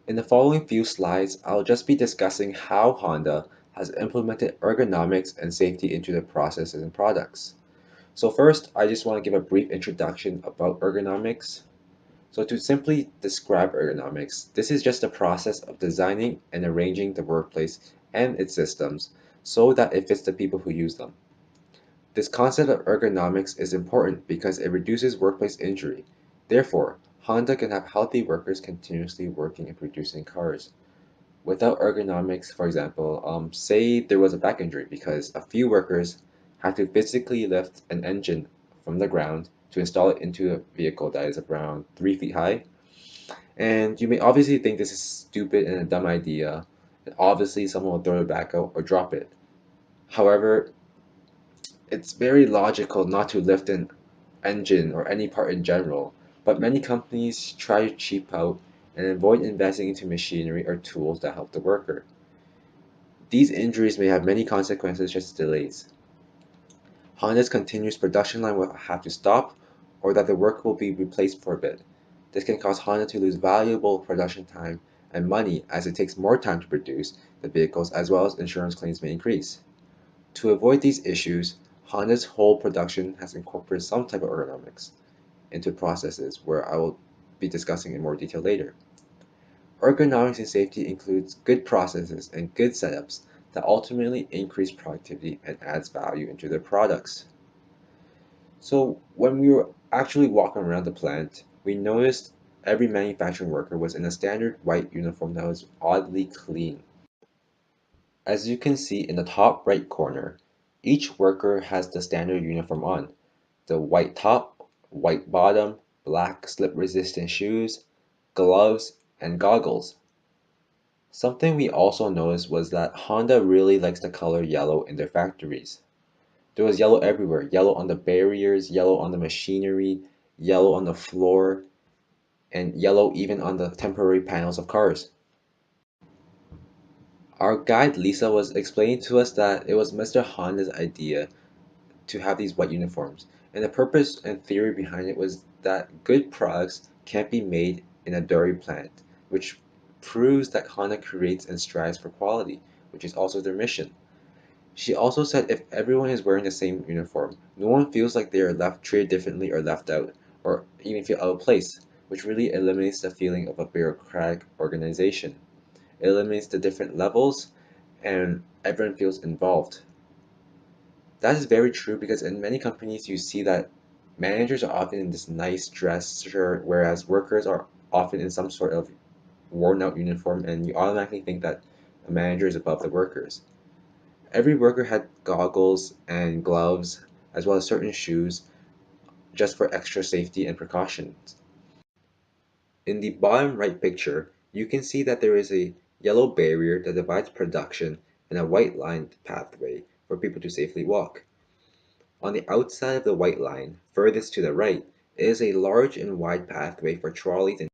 In the following few slides, I'll just be discussing how Honda has implemented ergonomics and safety into their processes and products. So first, I just want to give a brief introduction about ergonomics. So to simply describe ergonomics, this is just a process of designing and arranging the workplace and its systems so that it fits the people who use them. This concept of ergonomics is important because it reduces workplace injury. Therefore, Honda can have healthy workers continuously working and producing cars. Without ergonomics, for example, say there was a back injury because a few workers had to physically lift an engine from the ground to install it into a vehicle that is around 3 feet high. And you may obviously think this is stupid and a dumb idea, and obviously someone will throw it back out or drop it. However, it's very logical not to lift an engine or any part in general, but many companies try to cheap out and avoid investing into machinery or tools that help the worker. These injuries may have many consequences such as delays. Honda's continuous production line will have to stop or that the worker will be replaced for a bit. This can cause Honda to lose valuable production time and money as it takes more time to produce the vehicles as well as insurance claims may increase. To avoid these issues, Honda's whole production has incorporated some type of ergonomics into processes where I will be discussing in more detail later. Ergonomics and safety includes good processes and good setups that ultimately increase productivity and adds value into their products. So when we were actually walking around the plant, we noticed every manufacturing worker was in a standard white uniform that was oddly clean. As you can see in the top right corner, each worker has the standard uniform on: the white top, white bottom, black slip-resistant shoes, gloves, and goggles. Something we also noticed was that Honda really likes the color yellow in their factories. There was yellow everywhere, yellow on the barriers, yellow on the machinery, yellow on the floor, and yellow even on the temporary panels of cars. Our guide Lisa was explaining to us that it was Mr. Honda's idea to have these white uniforms, and the purpose and theory behind it was that good products can't be made in a dirty plant, which proves that Honda creates and strives for quality, which is also their mission. She also said if everyone is wearing the same uniform, no one feels like they are left treated differently or left out, or even feel out of place, which really eliminates the feeling of a bureaucratic organization. It eliminates the different levels, and everyone feels involved. That is very true because in many companies you see that managers are often in this nice dress shirt, whereas workers are often in some sort of worn out uniform, and you automatically think that a manager is above the workers. Every worker had goggles and gloves, as well as certain shoes, just for extra safety and precautions. In the bottom right picture, you can see that there is a yellow barrier that divides production and a white lined pathway for people to safely walk. On the outside of the white line, furthest to the right, is a large and wide pathway for trolleys and